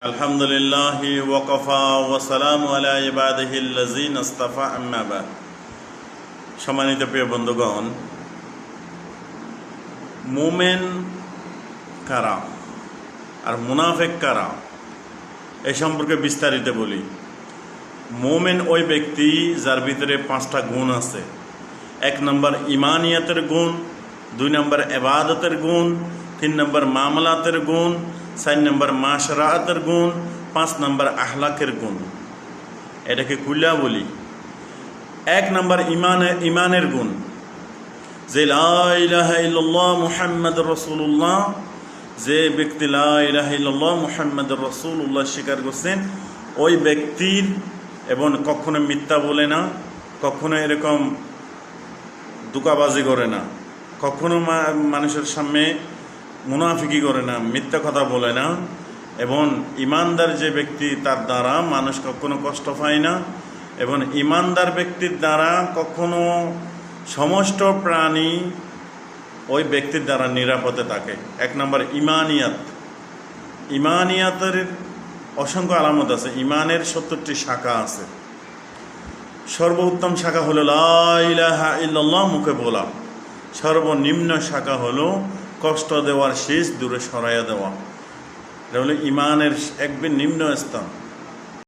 আলহামদুলিল্লাহি ওয়াকাফা ওয়া সালামু আলা ইবাদিহিল্লাযিনা ইসতাফা আম্মা বাদ। সম্মানিত প্রিয় বন্ধুগণ, মুমিন কারা আর মুনাফিক কারা এই সম্পর্কে বিস্তারিত বলি। মুমিন ওই ব্যক্তি যার ভিতরে 5টা গুণ আছে। 1 নম্বর ইমানিয়াতের গুণ, 2 নম্বর ইবাদতের গুণ, 3 নম্বর মামলাতের গুণ, 4 নম্বর মাশরাতের গুণ, 5 নম্বর আখলাকের গুণ। এটাকে কুল্লা বলি। 1 নম্বর ইমানের গুণ, যে লা ইলাহা ইল্লাল্লাহ মুহাম্মাদুর রাসূলুল্লাহ, যে ব্যক্তি লা ইলাহা ইল্লাল্লাহ মুহাম্মাদুর রাসূলুল্লাহ স্বীকার করছেন, ওই ব্যক্তির এবং কখনো মিথ্যা বলে না, কখনো এরকম দুকাবাজি করে না, কখনো মানুষের সামনে মুনাফিকি করে না, মিথ্যা কথা বলে না, এবং ইমানদার যে ব্যক্তি তার দ্বারা মানুষ কখনো কষ্ট পায় না, এবং ইমানদার ব্যক্তির দ্বারা কখনো সমস্ত প্রাণী ওই ব্যক্তির দ্বারা নিরাপদে থাকে। 1 নম্বর ইমানিয়াত। ইমানিয়াতের অসংখ্য আলামত আছে। ইমানের 70টি শাখা আছে। সর্বোত্তম শাখা হলো লা ইলাহা ইল্লাল্লাহ, মুখে বলা। সর্বনিম্ন শাখা হলো কষ্ট দেওয়ার শেষ দূরে সরাইয়া দেওয়া। এটা হলো ইমানের একবার নিম্ন স্থান।